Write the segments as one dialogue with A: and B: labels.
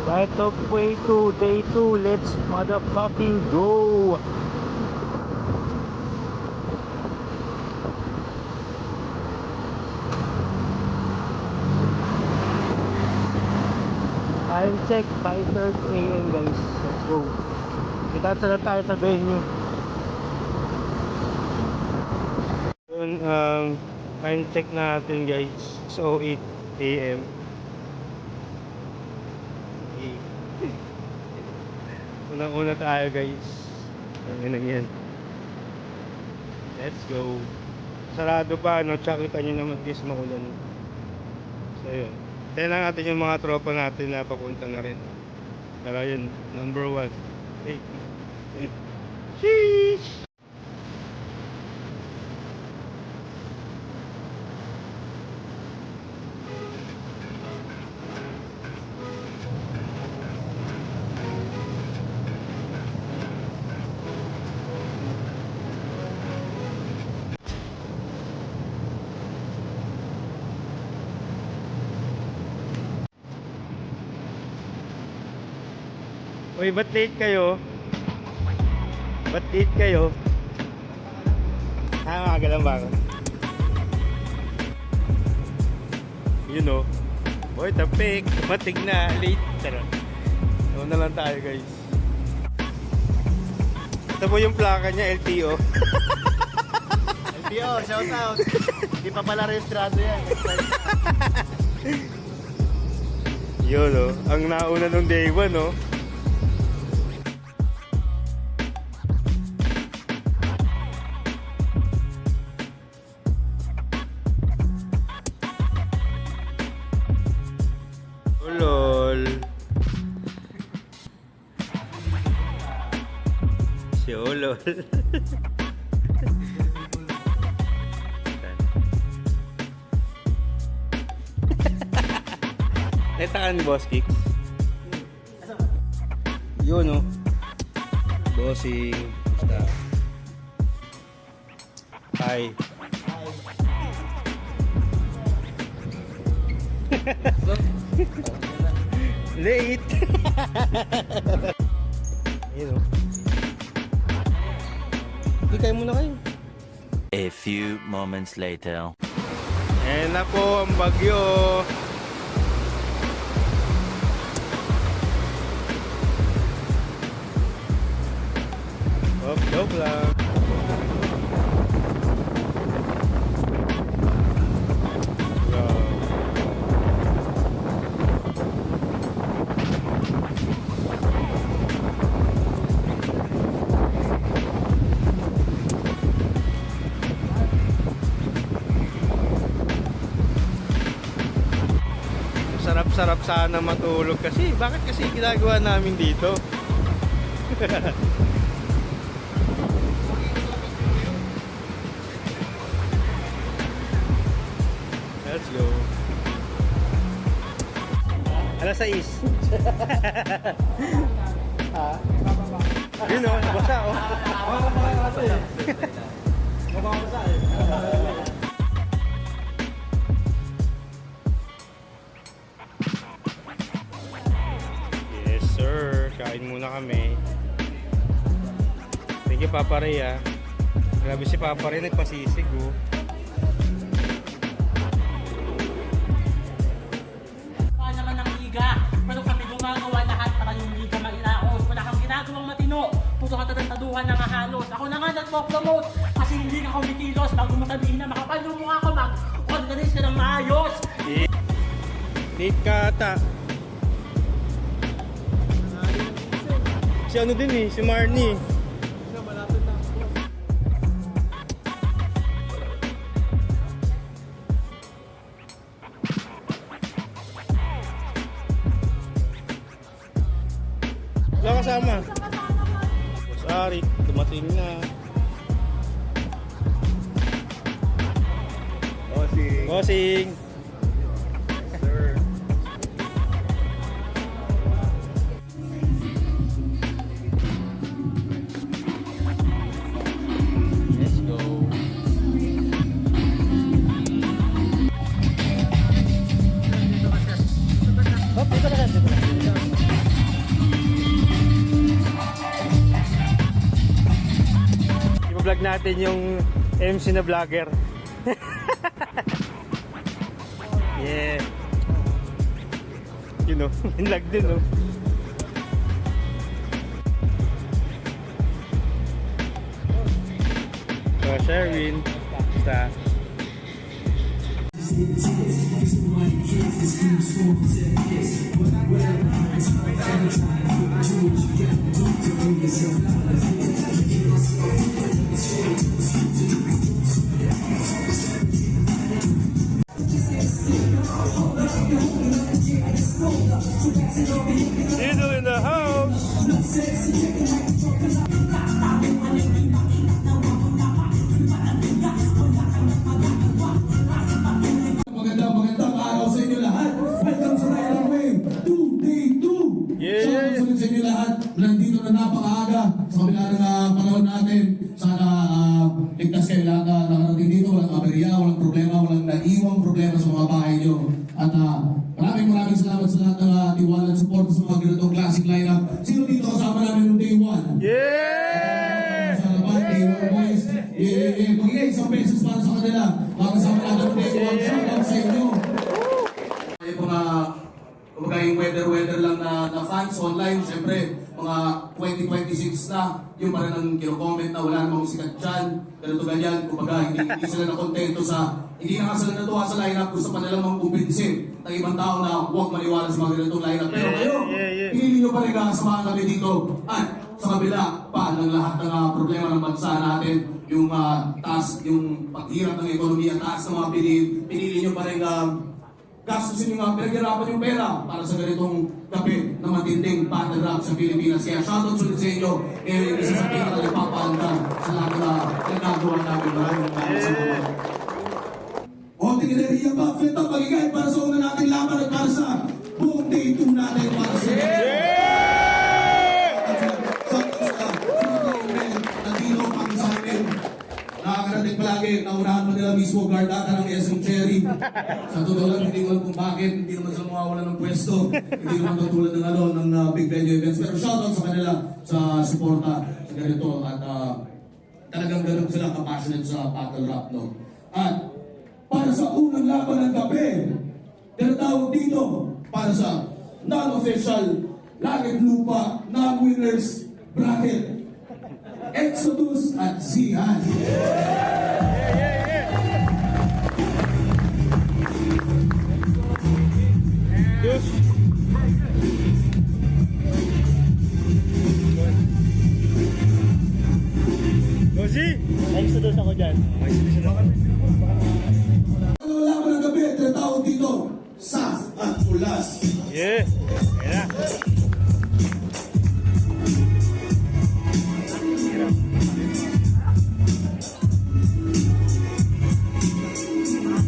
A: Right of way to day 2. Let's motherfucking go. Time check 5:30 AM guys. Let's go. Kita na tayo sa venue. Yun, time check natin guys. So 8 AM. Unang-una tayo guys. Yan. Let's go. Sarado pa, no? Tsaka kita nyo naman guys, makulan. So yun. Tayo lang natin yung mga tropa natin na papunta na rin. Pero yun, number 1. Hey. Sheesh! Uy, ba't late kayo? Ba't late kayo? Maaga lang ba ako? You know. Boy, tapik. Matig na. Late. Tara. Doon na lang tayo guys. Ito po yung plaka niya, LTO.
B: LTO, shout out. Hindi pa pala rehistrado yan.
A: Yun no. Ang nauna nung day 1 no. Lol. Si Olol. Netakan boss kicks. Yun no. Bossing. Basta. Hi. Late. Ayun o. Hikay muna kayo.
C: A few moments later.
A: Ayan na po ang bagyo. Joke lang. Sarap sana matulog kasi bakit kasi ginagawa namin dito? Let's go. Alas 6. Yun o, basa o. Mababasa eh. Kain muna kami. Thank you Papa Ray ah. Grabe si Papa Ray, nagpasisig oh.
D: Wala naman ng liga, pero kami gumagawa lahat para yung liga mailaos. Wala kang ginagawang matino, puto katataduhan na nga halos. Ako na nga nagpo-promote kasi hindi ka kumikilos. Bago mo sabihin na makapal yung mukha ko, mag-organize ka ng maayos.
A: Late ka ata. Si ano din eh, si Marnie.
B: Siya malapit na ako.
A: Wala kasama. Boss Arik, dumating na.
B: Bossing.
A: Bossing.
B: Sir.
A: Dito na. natin yung MC na vlogger. Yeah. You know, inlag din, no? So, Sherwin, basta. Diesel in the house.
E: Magandang araw sa inyo lahat. Welcome sa Rider Wave 2 Day 2.
A: Yeah.
E: So, sa inyo lahat, nandito na napakaaga sa kabila ng panahon natin. Sana ligtas kayo lahat na nakarating dito. Walang aberya, walang problema, walang naiwang problema sa mga bahay nyo. At maraming salamat sa lahat ng tiwala at support sa mga ganitong classic lineup. Sino dito kasama namin noong Day 1?
A: Yeah!
E: Sa laban, Day 1 boys. Pag-iay, isang beses para sa kanila. Mga kasama natin noong Day 1. Shout out sa inyo. Yung mga kumbaga yung weather lang na fans online, siyempre mga 2026 na, yung pa rin ang kino-comment na wala namang sikat dyan, ganito ganyan, kumbaga hindi sila nakontento hindi na nga sila natuwa sa lineup, gusto pa nilang mangkumbinsin ng ibang tao na huwag maniwala sa mga ganitong lineup. Pero kayo, pinili nyo pa rin kasamahan kami dito at sa kabila pa ng lahat ng problema ng bansa natin, yung taas, yung paghirap ng ekonomiya, taas ng mga pinili nyo pa rin gastusin yung pinaghirapan yung pera para sa ganitong gabi na matinding battle rap sa Pilipinas. Kaya shoutout sulit sa inyo. Kaya yung isa sa pinaka nagpapaanda sa lahat na nagagawa namin. Maraming salamat. Konting enerhiya ba? Flint up, magigay para sa una nating laban at para sa buong day 2 natin para sa nakakarating palagi, naunahan pa nila mismo guard ata ng SM Cherry. Sa totoo lang, hindi ko alam kung bakit, hindi naman sila mawawala ng pwesto. Hindi naman katulad ng big venue events. Pero shoutout sa kanila sa suporta sa ganito. At talagang ganun sila kapassionate sa battle rap, no? At para sa unang laban ng gabi, tinatawag dito para sa non-official Langit Lupa non-winners bracket. Exodus at Zihan.
A: Gozi!
D: Exodus ako dyan.
E: Ang laban ng gabi, tinatawag dito, Saf at Ulas.
A: Yeah! Ayan na!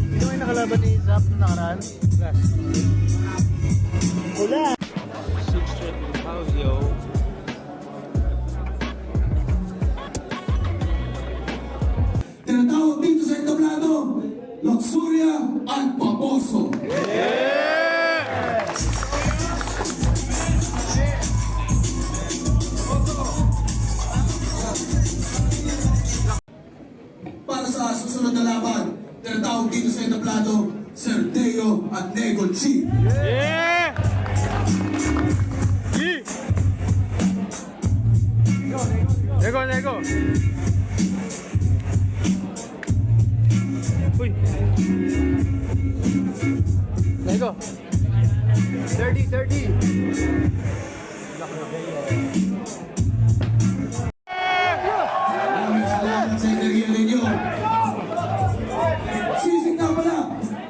B: Sino yung nakalaban ni Zap na nakaraan?
D: Wala!
A: 6th Street House, yo!
E: Tinatawag dito sa entablado, Luxuria at Paposo. Para sa susunod na laban, tinatawag dito sa entablado, Sir Teo at Nego Chi.
A: Yeah! G! Nego! Uy! Nego!
B: 30!
E: Maraming salamat sa enerhiya ninyo. Sisig na pala,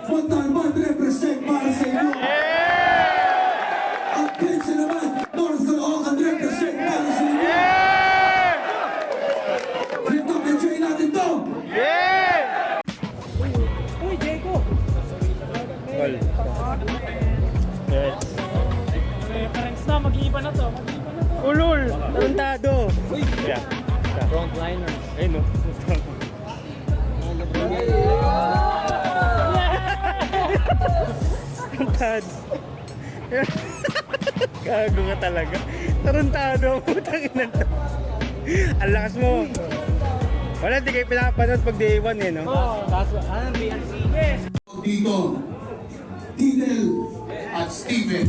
E: 100% para sa inyo. At Prince naman, North Caloocan 100% para sa inyo. Flip up, enjoy natin to.
D: Uy, Diego!
A: Well. Yes.
D: Reference na, mag-iiba na to.
A: Ulul! Tarantado! Uy! Yeah.
D: Frontliner.
A: Ayun, no? Tarantado. Gago ka talaga. Tarantado ang putang ina to. Ang lakas mo. Wala, di kayo pinapanood pag day 1 eh, no?
E: Dito, Tidel at Steven.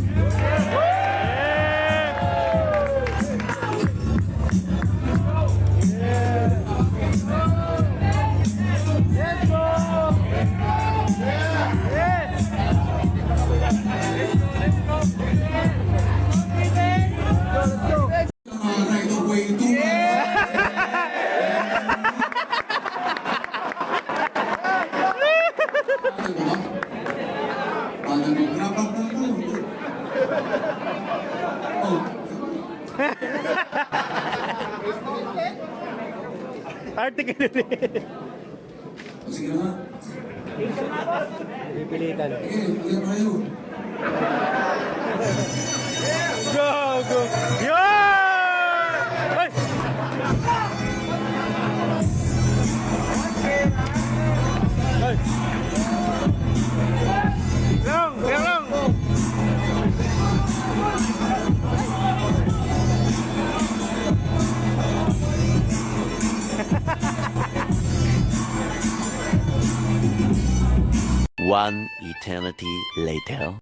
E: Right of way to
A: Arte ka na rin.
E: Sige na.
A: Pipilitan.
E: Ilan tayo?
A: Go, go. Yan! Ay! Ay! Lang, lang.
C: One eternity later.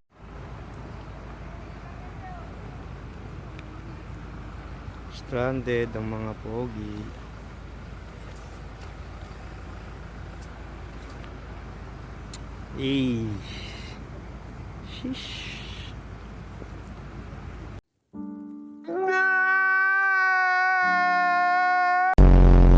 A: Stranded ang mga pogi. Eh. Shish.